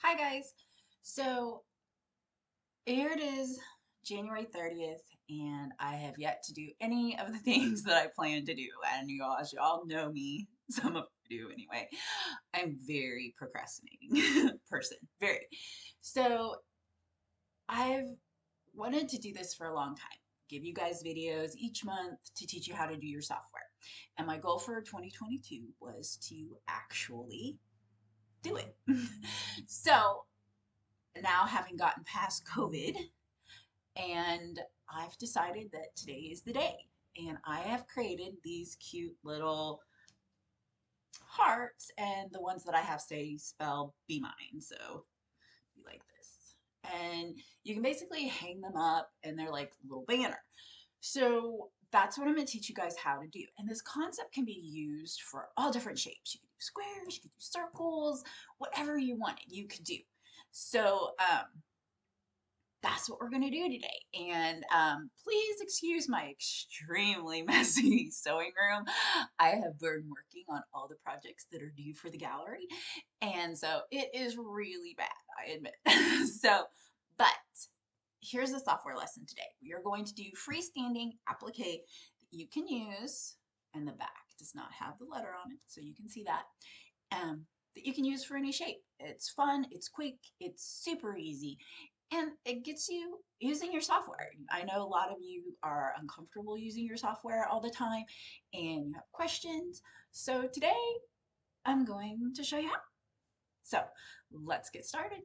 Hi guys. So here it is, January 30th, and I have yet to do any of the things that I plan to do. And as you all know me, some of you do anyway. I'm very procrastinating person. Very. So I've wanted to do this for a long time. Give you guys videos each month to teach you how to do your software. And my goal for 2022 was to actually do it. So now having gotten past COVID, and I've decided that today is the day. And I have created these cute little hearts, and the ones that I have say spell be mine. So be like this. And you can basically hang them up and they're like a little banner. So that's what I'm going to teach you guys how to do. And this concept can be used for all different shapes. You can do squares, you can do circles, whatever you want it, you could do. So that's what we're going to do today. And please excuse my extremely messy sewing room. I have been working on all the projects that are due for the gallery. And so it is really bad, I admit. But here's the software lesson today. We are going to do freestanding applique that you can use, and the back does not have the letter on it, so you can see that. That you can use for any shape. It's fun, it's quick, it's super easy, and it gets you using your software. I know a lot of you are uncomfortable using your software all the time and you have questions. So today I'm going to show you how. So let's get started.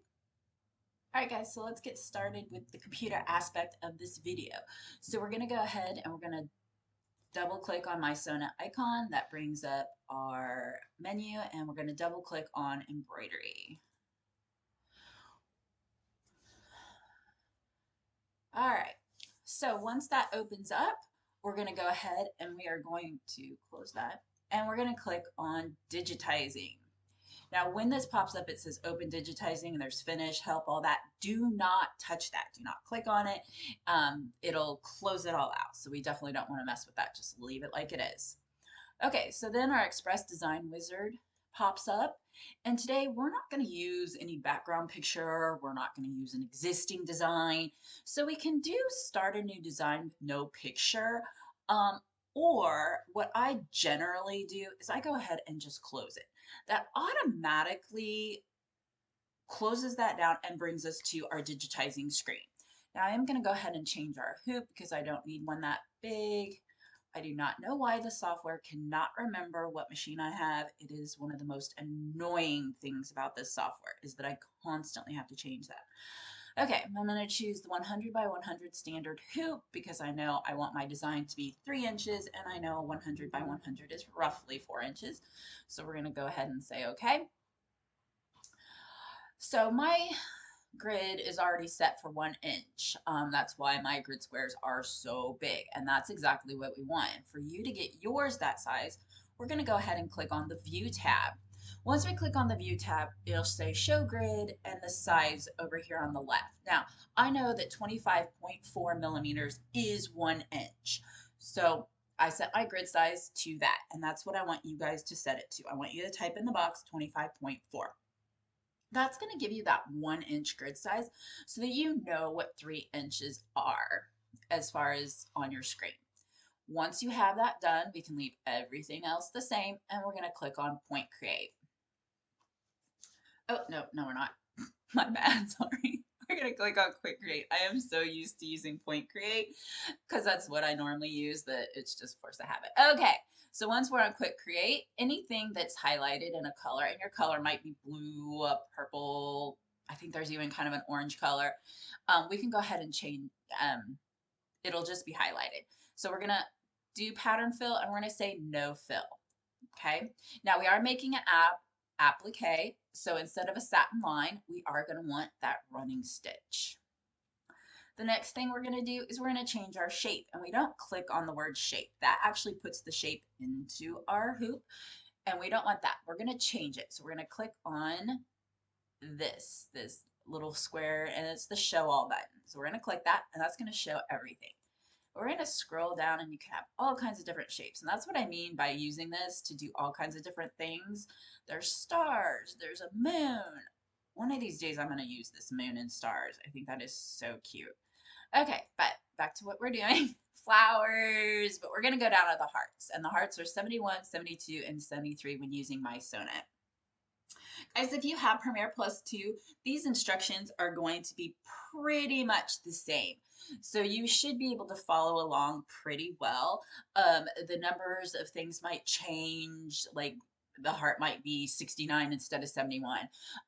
All right, guys, so let's get started with the computer aspect of this video. So we're going to go ahead and we're going to double click on mysewnet icon. That brings up our menu, and we're going to double click on embroidery. All right, so once that opens up, we're going to go ahead and we are going to close that, and we're going to click on digitizing. Now, when this pops up, it says open digitizing and there's finish, help, all that. Do not touch that. Do not click on it. It'll close it all out. So we definitely don't want to mess with that. Just leave it like it is. Okay, so then our Express Design Wizard pops up. And today we're not going to use any background picture. We're not going to use an existing design. So we can do start a new design with no picture. Um, or what I generally do is I go ahead and just close it. That automatically closes that down and brings us to our digitizing screen. Now I am going to go ahead and change our hoop because I don't need one that big. I do not know why the software cannot remember what machine I have. It is one of the most annoying things about this software is that I constantly have to change that. Okay, I'm going to choose the 100 by 100 standard hoop because I know I want my design to be 3 inches, and I know 100 by 100 is roughly 4 inches. So we're going to go ahead and say okay. So my grid is already set for 1 inch. That's why my grid squares are so big, and that's exactly what we want. And for you to get yours that size, we're going to go ahead and click on the View tab. Once we click on the View tab, it'll say Show Grid and the size over here on the left. Now, I know that 25.4 millimeters is 1 inch. So I set my grid size to that, and that's what I want you guys to set it to. I want you to type in the box 25.4. That's going to give you that 1 inch grid size so that you know what 3 inches are as far as on your screen. Once you have that done, we can leave everything else the same, and we're going to click on Point Create. Oh, no, we're not. My bad, sorry. We're going to click on Quick Create. I am so used to using Point Create because that's what I normally use that it's just force of habit. Okay, so once we're on Quick Create, anything that's highlighted in a color, and your color might be blue, purple, I think there's even kind of an orange color, we can go ahead and change, it'll just be highlighted. So we're going to do pattern fill, and we're going to say no fill. Okay, now we are making an applique, so instead of a satin line, we are going to want that running stitch. The next thing we're going to do is we're going to change our shape, and we don't click on the word shape. That actually puts the shape into our hoop, and we don't want that. We're going to change it. So we're going to click on this little square, and it's the show all button. So we're going to click that, and that's going to show everything. We're going to scroll down, and you can have all kinds of different shapes. And that's what I mean by using this to do all kinds of different things. There's stars, there's a moon, One of these days I'm going to use this moon and stars. I think that is so cute. Okay, but back to what we're doing. Flowers, but we're going to go down to the hearts. And the hearts are 71, 72, and 73 when using mysewnet. Guys, if you have Premiere Plus 2, these instructions are going to be pretty much the same. So you should be able to follow along pretty well. The numbers of things might change, like the heart might be 69 instead of 71.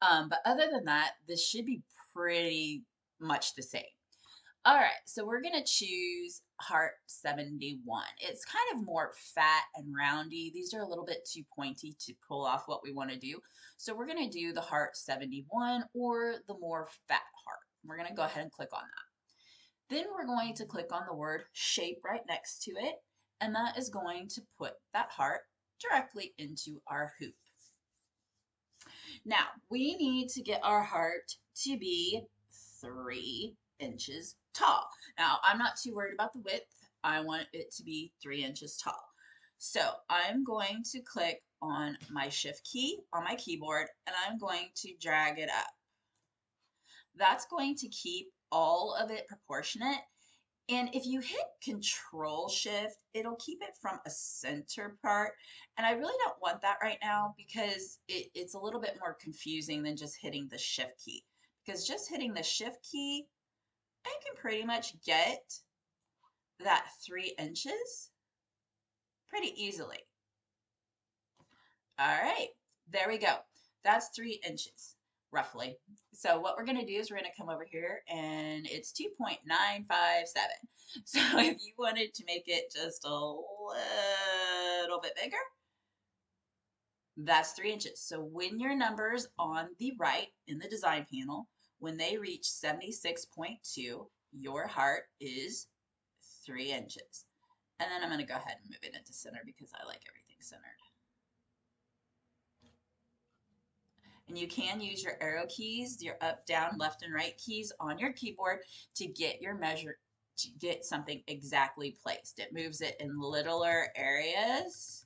But other than that, this should be pretty much the same. All right, so we're gonna choose heart 71. It's kind of more fat and roundy. These are a little bit too pointy to pull off what we want to do. So we're gonna do the heart 71 or the more fat heart. We're gonna go ahead and click on that. Then we're going to click on the word shape right next to it, and that is going to put that heart directly into our hoop. Now, we need to get our heart to be 3 inches tall. Now, I'm not too worried about the width. I want it to be 3 inches tall. So I'm going to click on my shift key on my keyboard and I'm going to drag it up. That's going to keep all of it proportionate. And if you hit Control Shift, it'll keep it from a center part. And I really don't want that right now because it's a little bit more confusing than just hitting the Shift key. Because just hitting the Shift key, I can pretty much get that 3 inches pretty easily. All right, there we go. That's 3 inches, roughly. So what we're gonna do is we're gonna come over here and it's 2.957. So if you wanted to make it just a little bit bigger, that's 3 inches. So when your numbers on the right in the design panel, when they reach 76.2, your heart is 3 inches. And then I'm gonna go ahead and move it into center because I like everything centered. And you can use your arrow keys, your up, down, left, and right keys on your keyboard to get your measure, to get something exactly placed. It moves it in littler areas,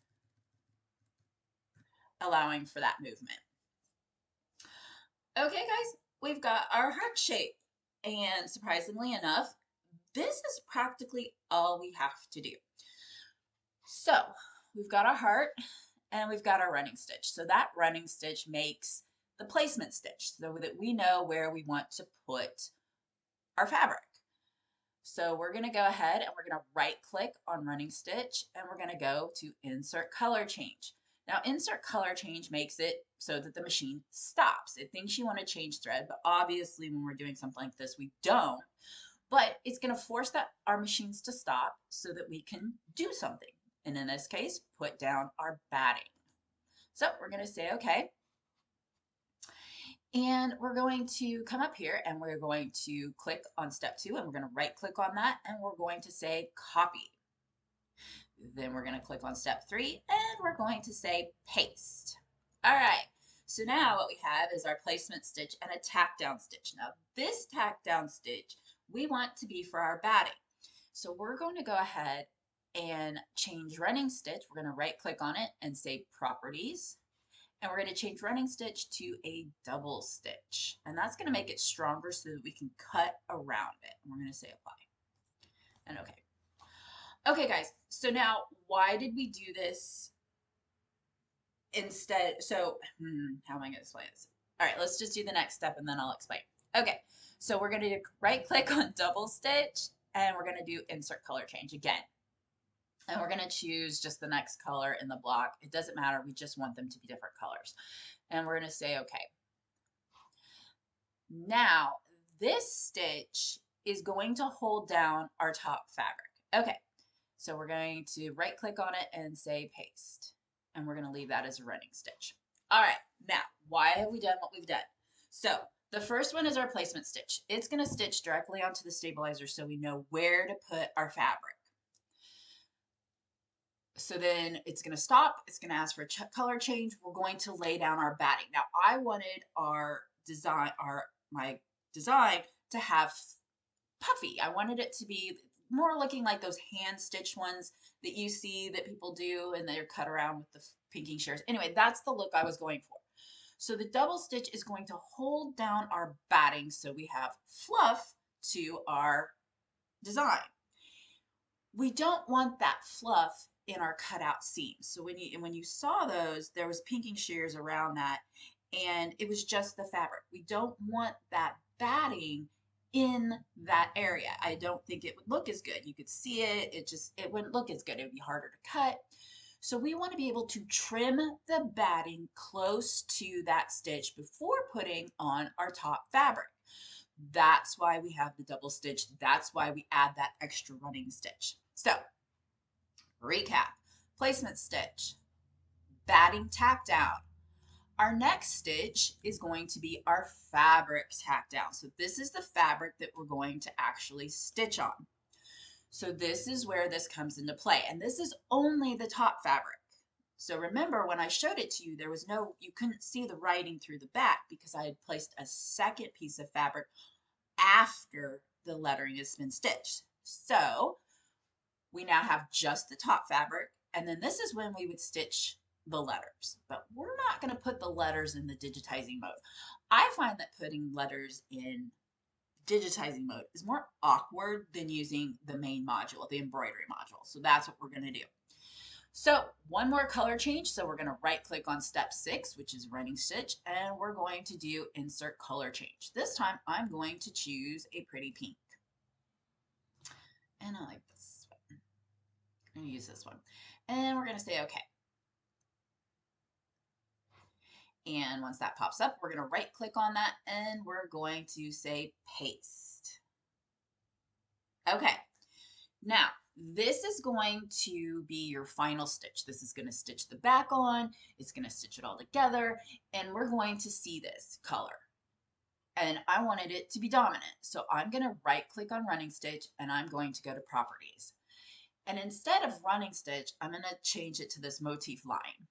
allowing for that movement. Okay, guys, we've got our heart shape. And surprisingly enough, this is practically all we have to do. So we've got our heart and we've got our running stitch. So that running stitch makes the placement stitch so that we know where we want to put our fabric. So we're going to go ahead and we're going to right click on running stitch and we're going to go to insert color change. Now insert color change makes it so that the machine stops. It thinks you want to change thread, but obviously when we're doing something like this, we don't. But it's going to force our machines to stop so that we can do something. And in this case, put down our batting. So we're going to say, okay. And we're going to come up here and we're going to click on step 2 and we're going to right click on that and we're going to say copy. Then we're going to click on step 3 and we're going to say paste. All right. So now what we have is our placement stitch and a tack down stitch. Now this tack down stitch we want to be for our batting. So we're going to go ahead and change running stitch. We're going to right click on it and say properties. And we're going to change running stitch to a double stitch. And that's going to make it stronger so that we can cut around it. And we're going to say apply. And okay. Okay, guys. So now, why did we do this instead? So, how am I going to explain this? All right, let's just do the next step and then I'll explain. Okay, so we're going to right click on double stitch and we're going to do insert color change again. And we're going to choose just the next color in the block. It doesn't matter. We just want them to be different colors. And we're going to say, okay. Now, this stitch is going to hold down our top fabric. Okay, so we're going to right click on it and say paste. And we're going to leave that as a running stitch. All right, now, why have we done what we've done? So the first one is our placement stitch. It's going to stitch directly onto the stabilizer so we know where to put our fabric. So then it's going to stop. It's going to ask for a color change. We're going to lay down our batting. Now I wanted my design to have puffy. I wanted it to be more looking like those hand stitched ones that you see that people do and they're cut around with the pinking shears. Anyway, that's the look I was going for. So the double stitch is going to hold down our batting so we have fluff to our design. We don't want that fluff in our cutout seams. So when you saw those, there was pinking shears around that, and it was just the fabric. We don't want that batting in that area. I don't think it would look as good. You could see it, it wouldn't look as good. It would be harder to cut. So we want to be able to trim the batting close to that stitch before putting on our top fabric. That's why we have the double stitch. That's why we add that extra running stitch. So recap: placement stitch, batting tack down. Our next stitch is going to be our fabric tack down. So this is the fabric that we're going to actually stitch on. So this is where this comes into play. And this is only the top fabric. So remember when I showed it to you, you couldn't see the writing through the back because I had placed a second piece of fabric after the lettering has been stitched. So we now have just the top fabric, and then this is when we would stitch the letters. But we're not going to put the letters in the digitizing mode. I find that putting letters in digitizing mode is more awkward than using the main module, the embroidery module. So that's what we're going to do. So one more color change. So we're going to right click on step 6, which is running stitch, and we're going to do insert color change. This time I'm going to choose a pretty pink. And I like this one. I'm going to use this one. And we're going to say okay. And once that pops up, we're going to right click on that and we're going to say paste. Okay. Now, this is going to be your final stitch. This is going to stitch the back on, it's going to stitch it all together, and we're going to see this color. And I wanted it to be dominant. So I'm going to right click on running stitch and I'm going to go to properties. And instead of running stitch, I'm going to change it to this motif line.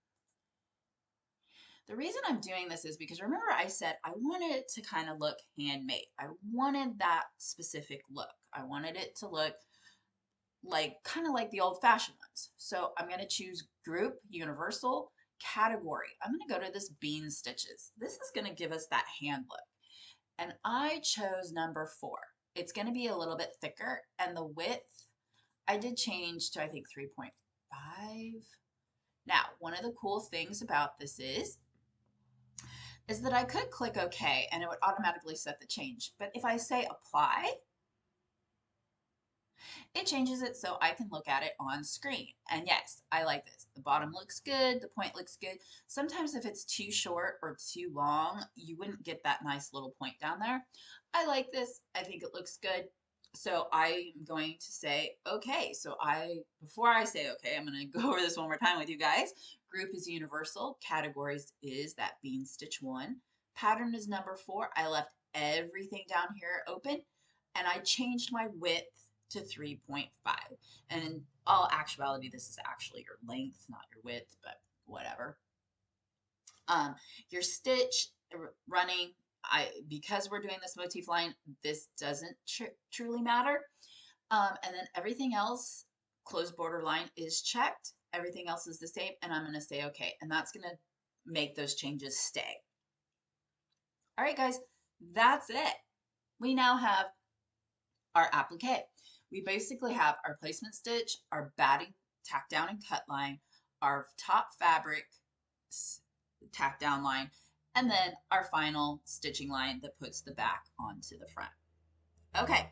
The reason I'm doing this is because remember I said I wanted it to kind of look handmade. I wanted that specific look. I wanted it to look like kind of like the old-fashioned ones. So I'm going to choose group, universal, category. I'm going to go to this bean stitches. This is going to give us that hand look. And I chose number 4. It's going to be a little bit thicker, and the width I did change to I think 3.5. Now, one of the cool things about this is that I could click OK and it would automatically set the change. But if I say apply, it changes it so I can look at it on screen. And yes, I like this. The bottom looks good, the point looks good. Sometimes if it's too short or too long, you wouldn't get that nice little point down there. I like this. I think it looks good. So I'm going to say okay. So before I say okay, I'm going to go over this one more time with you guys. Group is universal. Categories is that bean stitch 1. Pattern is number 4. I left everything down here open, and I changed my width to 3.5. And in all actuality, this is actually your length, not your width, but whatever. Your stitch running, because we're doing this motif line, this doesn't truly matter. And then everything else, closed border line is checked. Everything else is the same, and I'm going to say okay. And that's going to make those changes stay. All right, guys, that's it. We now have our applique. We basically have our placement stitch, our batting tack down and cut line, our top fabric tack down line, and then our final stitching line that puts the back onto the front. Okay,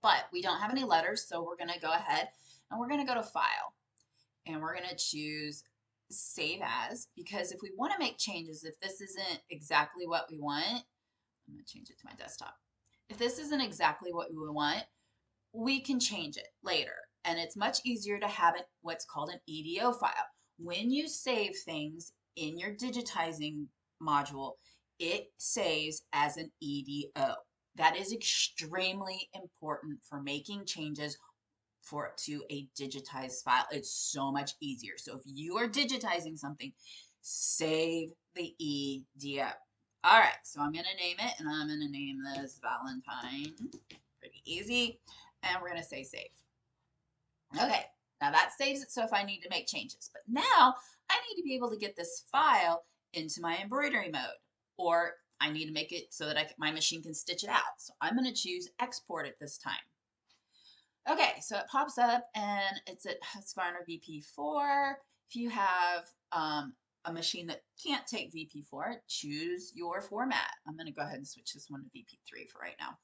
but we don't have any letters, so we're going to go ahead and we're going to go to File, and we're going to choose Save As, because if we want to make changes, if this isn't exactly what we want, I'm going to change it to my desktop. If this isn't exactly what we want, we can change it later. And it's much easier to have it what's called an EDO file. When you save things in your digitizing module, it saves as an EDO. That is extremely important for making changes to a digitized file. It's so much easier. So if you are digitizing something, save the EDO. All right, so I'm going to name it, and I'm going to name this Valentine. Pretty easy. And we're going to say save. Okay, now that saves it so if I need to make changes. But now I need to be able to get this file into my embroidery mode, or I need to make it so that my machine can stitch it out. So I'm going to choose export at this time. Okay, so it pops up and it's at Husqvarna VP4. If you have a machine that can't take VP4, choose your format. I'm going to go ahead and switch this one to VP3 for right now.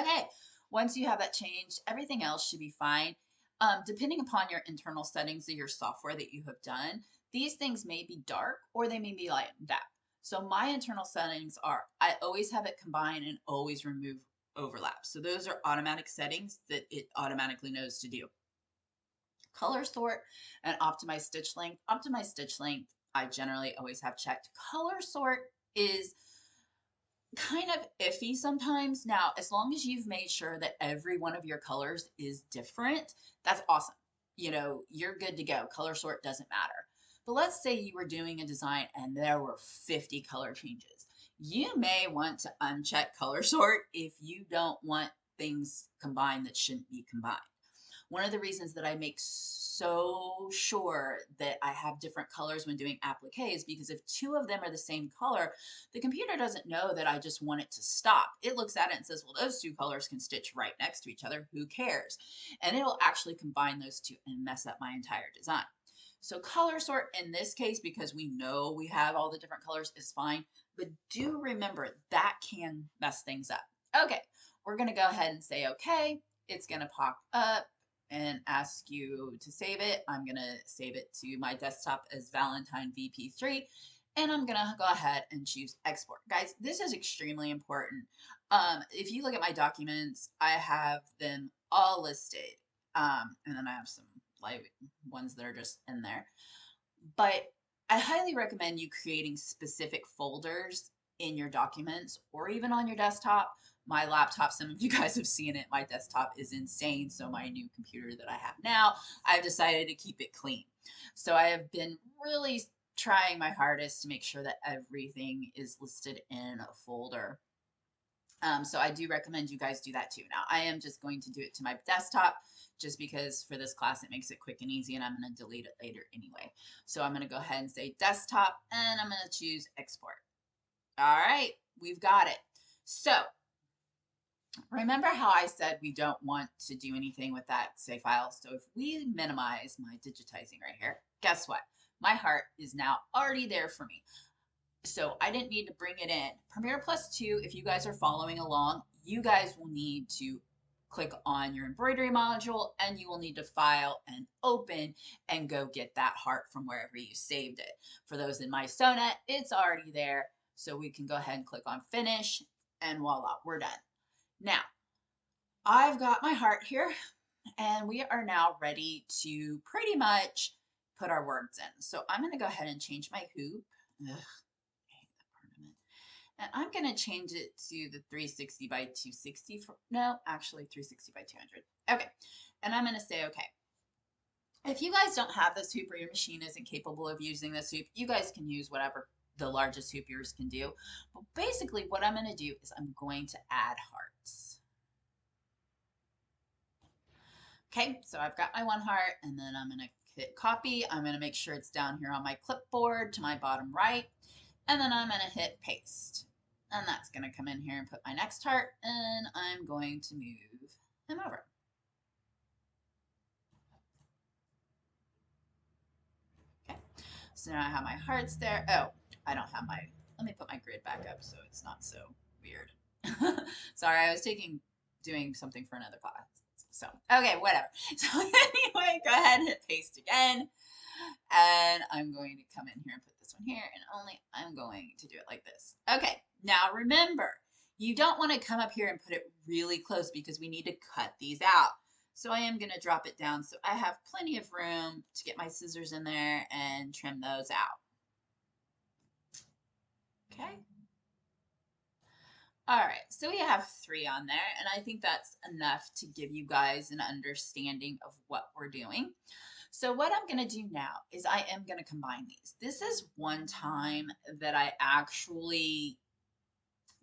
Okay, once you have that changed, everything else should be fine. Depending upon your internal settings of your software that you have done, these things may be dark or they may be lightened up. So my internal settings are, I always have it combine and always remove overlap. So those are automatic settings that it automatically knows to do. Color sort and optimize stitch length. Optimize stitch length, I generally always have checked. Color sort is kind of iffy sometimes. Now, as long as you've made sure that every one of your colors is different, that's awesome. You know, you're good to go. Color sort doesn't matter. But let's say you were doing a design and there were 50 color changes. You may want to uncheck color sort if you don't want things combined that shouldn't be combined. One of the reasons that I make so sure that I have different colors when doing appliques, because if two of them are the same color, the computer doesn't know that I just want it to stop. It looks at it and says, well, those two colors can stitch right next to each other. Who cares? And it'll actually combine those two and mess up my entire design. So color sort in this case, because we know we have all the different colors, is fine. But do remember that can mess things up. Okay, we're going to go ahead and say, okay, it's going to pop up and ask you to save it. I'm going to save it to my desktop as Valentine VP3. And I'm going to go ahead and choose export. Guys, this is extremely important. If you look at my documents, I have them all listed. And then I have some like ones that are just in there. But I highly recommend you creating specific folders in your documents or even on your desktop. My laptop, some of you guys have seen it, my desktop is insane. So my new computer that I have now, I've decided to keep it clean. So I have been really trying my hardest to make sure that everything is listed in a folder. So I do recommend you guys do that too. Now I am just going to do it to my desktop just because for this class it makes it quick and easy, and I'm going to delete it later anyway. So I'm going to go ahead and say desktop and I'm going to choose export. All right, we've got it. So remember how I said we don't want to do anything with that save file? So if we minimize my digitizing right here, guess what? My heart is now already there for me. So I didn't need to bring it in. Premiere Plus 2, if you guys are following along, you guys will need to click on your embroidery module and you will need to file and open and go get that heart from wherever you saved it. For those in mysewnet, it's already there. So we can go ahead and click on finish and voila, we're done. Now, I've got my heart here and we are now ready to pretty much put our words in. So I'm going to go ahead and change my hoop. Ugh. And I'm going to change it to the 360 by 260. No, actually 360 by 200. Okay. And I'm going to say, okay. If you guys don't have this hoop or your machine isn't capable of using this hoop, you guys can use whatever the largest hoop yours can do. But basically what I'm going to do is I'm going to add hearts. Okay, so I've got my one heart and then I'm going to hit copy. I'm going to make sure it's down here on my clipboard to my bottom right. And then I'm going to hit paste. And that's going to come in here and put my next heart. And I'm going to move him over. Okay. So now I have my hearts there. Oh, I don't have my, let me put my grid back up so it's not so weird. Sorry, I was doing something for another class. So, okay, whatever. So anyway, go ahead and hit paste again. And I'm going to come in here and put this one here, and only I'm going to do it like this. Okay, now remember, you don't want to come up here and put it really close because we need to cut these out. So I am going to drop it down so I have plenty of room to get my scissors in there and trim those out. Okay. All right, so we have 3 on there, and I think that's enough to give you guys an understanding of what we're doing. So what I'm going to do now is I am going to combine these. This is one time that I actually,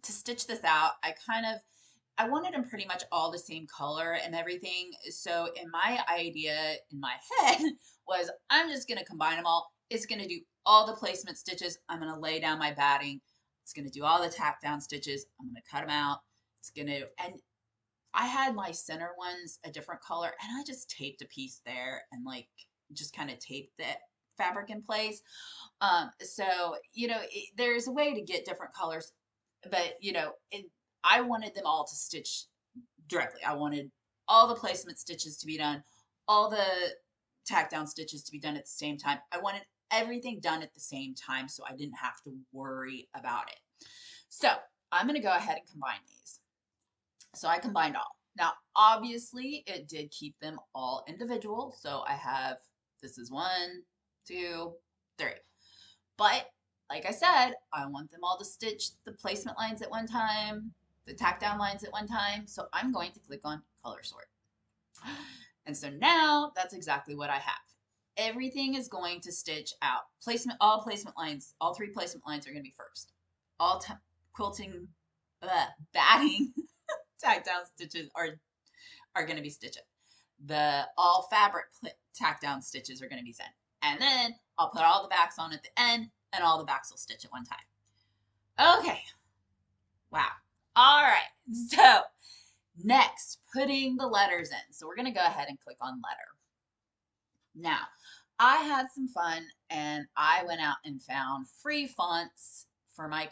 to stitch this out, I wanted them pretty much all the same color and everything. So in my idea, in my head, was I'm just going to combine them all. It's going to do all the placement stitches. I'm going to lay down my batting. It's going to do all the tack down stitches. I'm going to cut them out. It's going to, and I had my center ones a different color, and I just taped a piece there and like just kind of taped the fabric in place. So, you know, there's a way to get different colors, but you know, I wanted them all to stitch directly. I wanted all the placement stitches to be done, all the tack down stitches to be done at the same time. I wanted everything done at the same time so I didn't have to worry about it. So I'm going to go ahead and combine these. So I combined all. Now, obviously, it did keep them all individual. So I have, this is 1, 2, 3. But like I said, I want them all to stitch the placement lines at one time, the tack down lines at one time. So I'm going to click on color sort. And so now that's exactly what I have. Everything is going to stitch out. Placement, all placement lines, all 3 placement lines are going to be first. All quilting, batting, tack down stitches are going to be stitching. The all fabric tack down stitches are going to be sent. And then I'll put all the backs on at the end, and all the backs will stitch at one time. Okay. Wow. All right. So next, putting the letters in. So we're going to go ahead and click on letter. Now, I had some fun, and I went out and found free fonts for my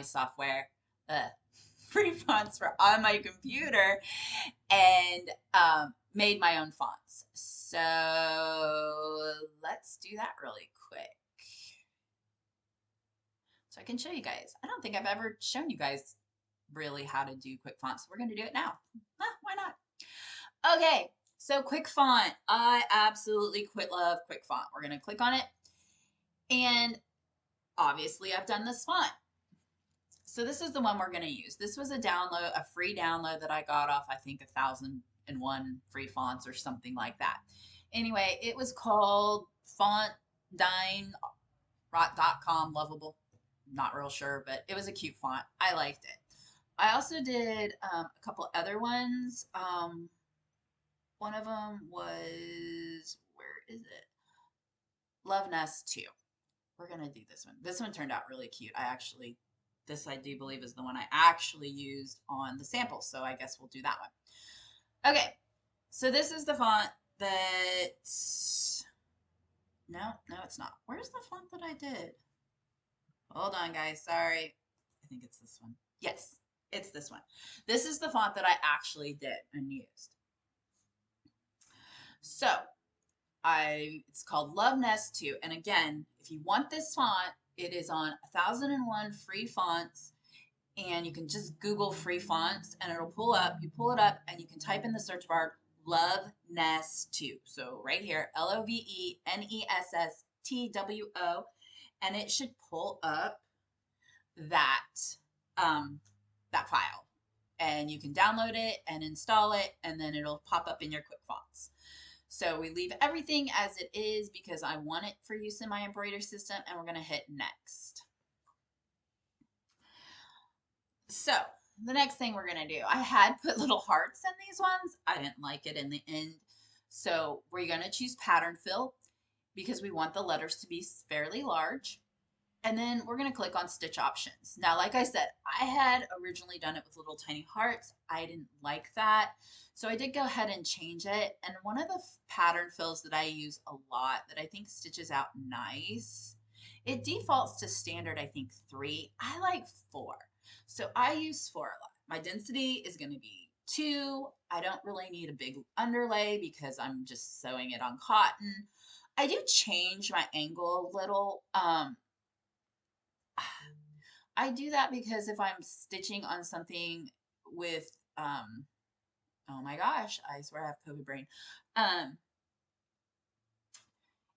software. Free fonts for on my computer, and made my own fonts. So let's do that really quick. So I can show you guys. I don't think I've ever shown you guys really how to do quick fonts. So we're going to do it now. Why not? Okay, so quick font. I absolutely love quick font. We're going to click on it. And obviously I've done this font. So this is the one we're going to use. This was a download, a free download that I got off, I think, 1,001 free fonts or something like that. Anyway, it was called fontdine.com, lovable. Not real sure, but it was a cute font. I liked it. I also did a couple other ones. One of them was, where is it? Love Nest 2. We're going to do this one. This one turned out really cute. This I do believe is the one I actually used on the sample, so I guess we'll do that one. Okay, so this is the font that, no, it's not. Where's the font that I did? Hold on, guys, sorry. I think it's this one. Yes, it's this one. This is the font that I actually did and used. So, it's called Love Nest 2, and again, if you want this font, it is on 1,001 free fonts, and you can just Google free fonts and it'll pull up. You pull it up and you can type in the search bar Love Nest 2. So right here, LOVENESSTWO, and it should pull up that that file. And you can download it and install it, and then it'll pop up in your quick fonts. So we leave everything as it is because I want it for use in my embroidery system, and we're going to hit next. So the next thing we're going to do, I had put little hearts in these ones. I didn't like it in the end. So we're going to choose pattern fill because we want the letters to be fairly large. And then we're going to click on stitch options. Now, like I said, I had originally done it with little tiny hearts. I didn't like that. So I did go ahead and change it. And one of the pattern fills that I use a lot that I think stitches out nice, it defaults to standard, I think 3. I like 4. So I use 4 a lot. My density is going to be 2. I don't really need a big underlay because I'm just sewing it on cotton. I do change my angle a little. I do that because if I'm stitching on something with, oh my gosh, I swear I have COVID brain.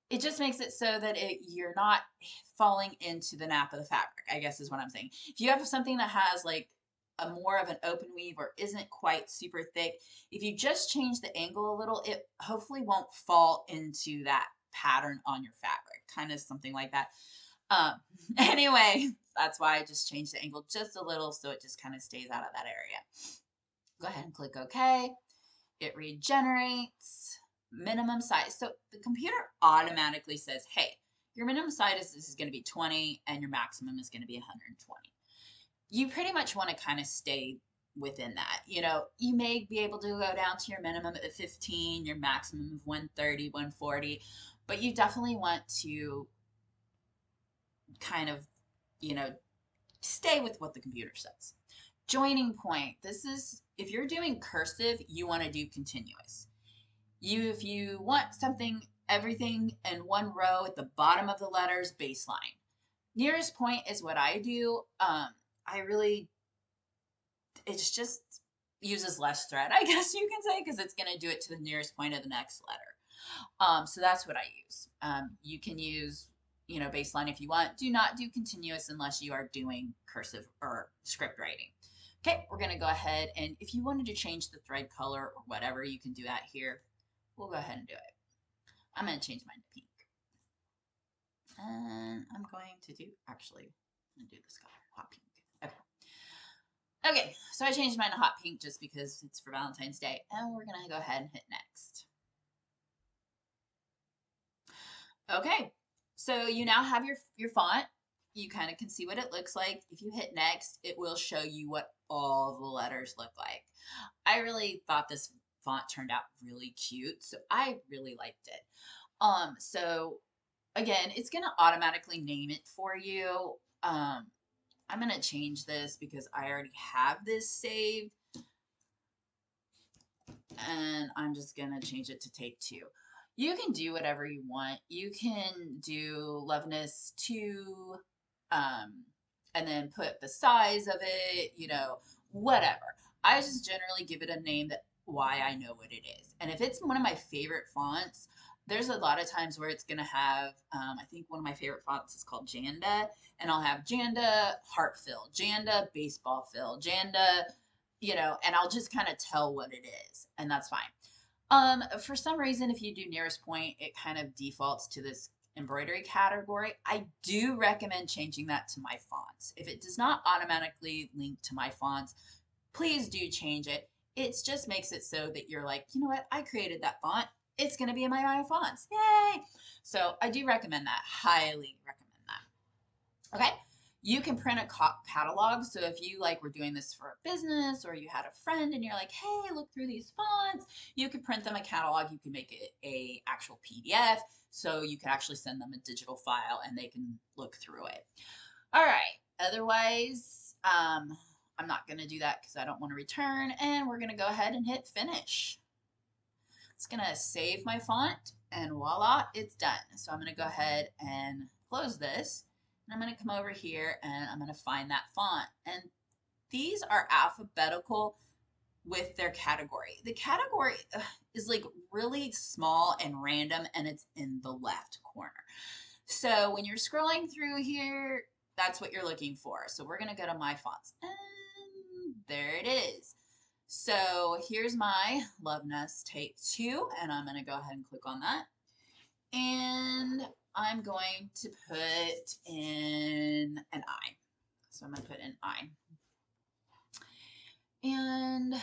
It just makes it so that you're not falling into the nap of the fabric, I guess is what I'm saying. If you have something that has like a more of an open weave or isn't quite super thick, if you just change the angle a little, it hopefully won't fall into that pattern on your fabric, kind of something like that. Anyway, that's why I just changed the angle just a little so it just kind of stays out of that area. Go ahead and click OK. It regenerates minimum size. So the computer automatically says, hey, your minimum size is going to be 20 and your maximum is going to be 120. You pretty much want to kind of stay within that. You know, you may be able to go down to your minimum at 15, your maximum of 130, 140, but you definitely want to kind of, you know, stay with what the computer says. Joining point. This is, if you're doing cursive, you want to do continuous. If you want something, everything in one row at the bottom of the letters, baseline. Nearest point is what I do. It's just uses less thread, I guess you can say, because it's going to do it to the nearest point of the next letter. So that's what I use. You can use, you know, baseline if you want. Do not do continuous unless you are doing cursive or script writing. Okay, we're going to go ahead, and if you wanted to change the thread color or whatever, you can do that here. We'll go ahead and do it. I'm going to change mine to pink. And I'm going to do, actually, I'm going to do this color, hot pink. Okay. Okay, so I changed mine to hot pink just because it's for Valentine's Day, and we're gonna go ahead and hit next. Okay, so you now have your font. You kind of can see what it looks like. If you hit next, it will show you what all the letters look like. I really thought this font turned out really cute, so I really liked it. So again, it's gonna automatically name it for you. I'm going to change this because I already have this saved. And I'm just going to change it to take 2. You can do whatever you want. You can do Loveness 2, and then put the size of it, you know, whatever. I just generally give it a name that why I know what it is. And if it's one of my favorite fonts, there's a lot of times where it's going to have, I think one of my favorite fonts is called Janda, and I'll have Janda heart fill, Janda baseball fill, Janda, you know, and I'll just kind of tell what it is, and that's fine. For some reason, if you do nearest point, it kind of defaults to this embroidery category. I do recommend changing that to my fonts. If it does not automatically link to my fonts, please do change it. It just makes it so that you're like, you know what, I created that font. It's going to be in my fonts. Yay! So I do recommend that. Highly recommend that. Okay. You can print a catalog. So if you like were doing this for a business or you had a friend and you're like, hey, look through these fonts, you could print them a catalog. You can make it a actual PDF. So you can actually send them a digital file and they can look through it. All right. Otherwise, I'm not going to do that because I don't want to return. And we're going to go ahead and hit finish. It's going to save my font and voila, it's done. So I'm going to go ahead and close this. And I'm going to come over here and I'm going to find that font. And these are alphabetical with their category. The category is like really small and random and it's in the left corner. So when you're scrolling through here, that's what you're looking for. So we're going to go to my fonts and there it is. So here's my Loveness Take 2 and I'm going to go ahead and click on that. And I'm going to put in an I. So I'm going to put in I. And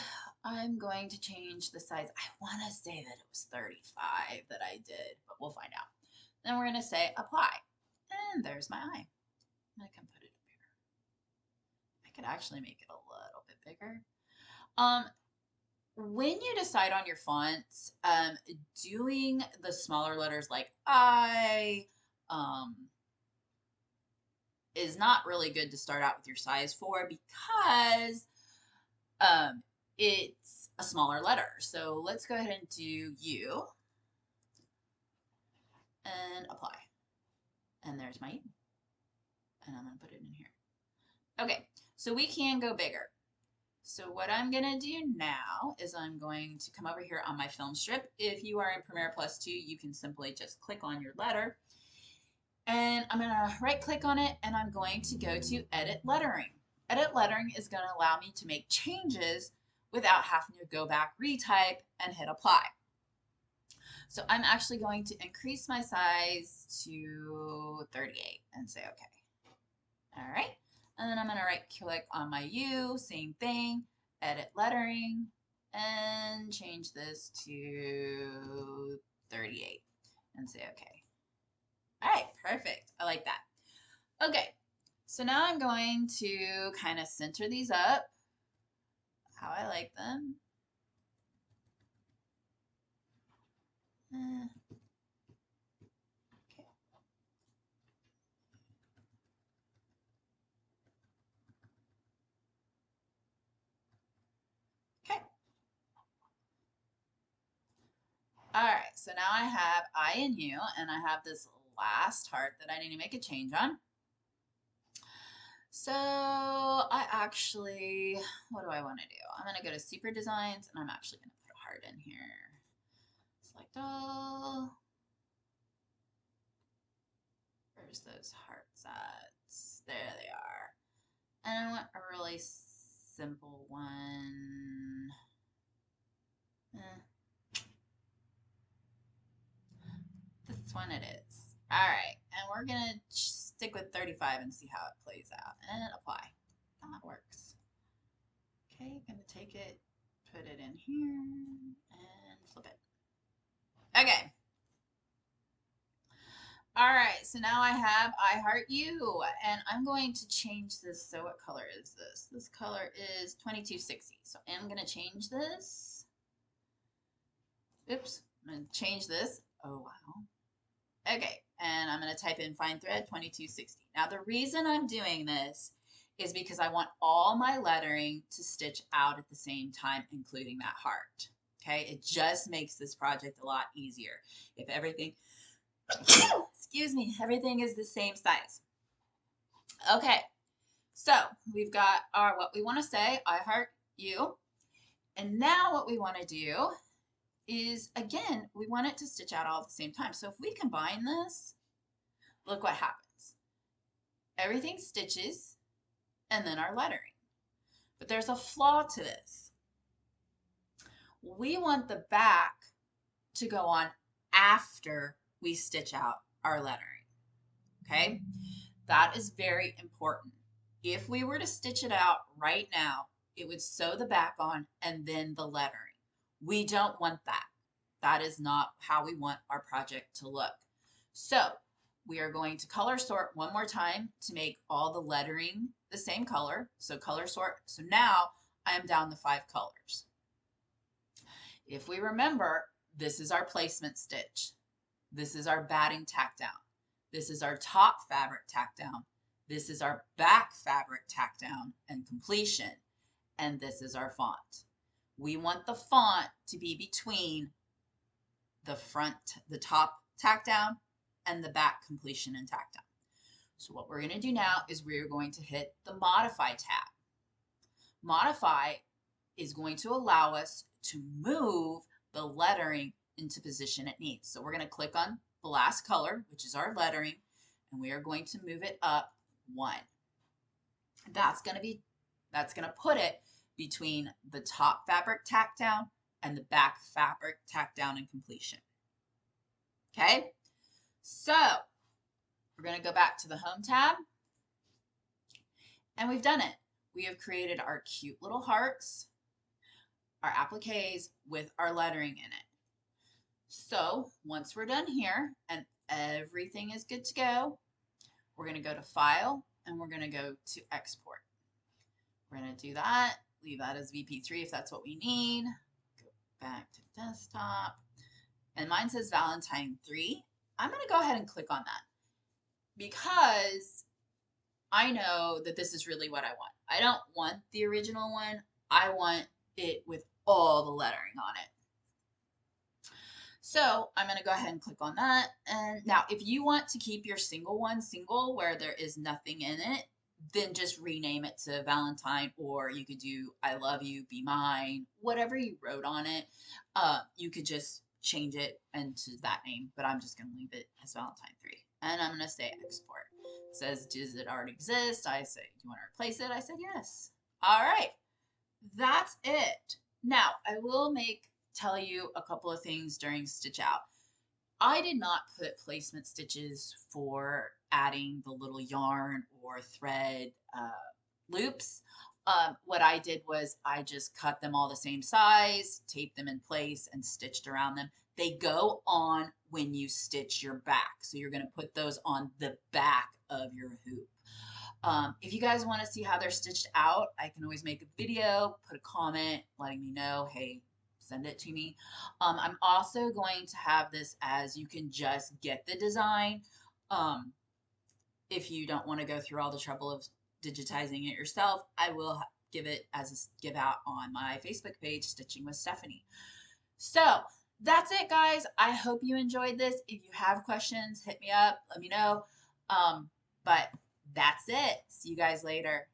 I'm going to change the size. I want to say that it was 35 that I did, but we'll find out. Then we're going to say apply. And there's my I. I can put it up here. I could actually make it a little bit bigger. When you decide on your fonts, doing the smaller letters like I is not really good to start out with your size for because it's a smaller letter. So let's go ahead and do U and apply. And there's my U. And I'm going to put it in here. Okay, so we can go bigger. So what I'm going to do now is I'm going to come over here on my film strip. If you are in Premiere Plus 2, you can simply just click on your letter. And I'm going to right click on it and I'm going to go to Edit Lettering. Edit Lettering is going to allow me to make changes without having to go back, retype, and hit apply. So I'm actually going to increase my size to 38 and say okay. All right. And then I'm going to right click on my U, same thing, edit lettering, and change this to 38 and say okay. All right, perfect. I like that. Okay, so now I'm going to kind of center these up how I like them. Okay. Okay. All right, so now I have I and you, and I have this last heart that I need to make a change on. So I actually, what do I want to do? I'm going to go to Super Designs, and I'm actually going to put a heart in here. Select all. Where's those hearts at? There they are. And I want a really simple one. This one it is. All right, and we're going to stick with 35 and see how it plays out. And apply. That works. Okay, going to take it, put it in here, and flip it. Okay. All right, so now I have I Heart You, and I'm going to change this. So what color is this? This color is 2260. So I'm going to change this. Oops, I'm going to change this. Oh, wow. Okay, and I'm going to type in fine thread 2260. Now the reason I'm doing this is because I want all my lettering to stitch out at the same time, including that heart. Okay, it just makes this project a lot easier if everything, excuse me, everything is the same size. Okay, so we've got our what we want to say, I heart you. And now what we want to do is, again, we want it to stitch out all at the same time. So if we combine this, look what happens. Everything stitches and then our lettering. But there's a flaw to this. We want the back to go on after we stitch out our lettering. Okay? That is very important. If we were to stitch it out right now, it would sew the back on and then the lettering. We don't want that. That is not how we want our project to look. So we are going to color sort one more time to make all the lettering the same color. So color sort. So now I am down to 5 colors. If we remember, this is our placement stitch. This is our batting tack down. This is our top fabric tack down. This is our back fabric tack down and completion. And this is our font. We want the font to be between the front, the top tack down and the back completion and tack down. So what we're going to do now is we're going to hit the modify tab. Modify is going to allow us to move the lettering into position it needs. So we're going to click on the last color, which is our lettering, and we are going to move it up 1. That's going to put it between the top fabric tack down and the back fabric tack down and completion. Okay, so we're going to go back to the home tab, and we've done it. We have created our cute little hearts, our appliques with our lettering in it. So once we're done here and everything is good to go, we're going to go to File and we're going to go to Export. We're going to do that, leave that as VP3 if that's what we need. Go back to desktop. And mine says Valentine 3. I'm going to go ahead and click on that because I know that this is really what I want. I don't want the original one. I want it with all the lettering on it. So I'm going to go ahead and click on that. And now if you want to keep your single one single where there is nothing in it, then just rename it to Valentine, or you could do I love you, be mine, whatever you wrote on it. You could just change it into that name, but I'm just going to leave it as Valentine 3. And I'm going to say export. It says, does it already exist? I say, do you want to replace it? I said, yes. All right. That's it. Now, I will tell you a couple of things during stitch out. I did not put placement stitches for adding the little yarn or thread loops. What I did was I just cut them all the same size, taped them in place, and stitched around them. They go on when you stitch your back. So you're going to put those on the back of your hoop. If you guys want to see how they're stitched out, I can always make a video, put a comment letting me know, hey, send it to me. I'm also going to have this as you can just get the design. Um, if you don't want to go through all the trouble of digitizing it yourself, I will give it as a give out on my Facebook page, Stitching with Stephanie. So that's it, guys. I hope you enjoyed this. If you have questions, hit me up, let me know. But that's it. See you guys later.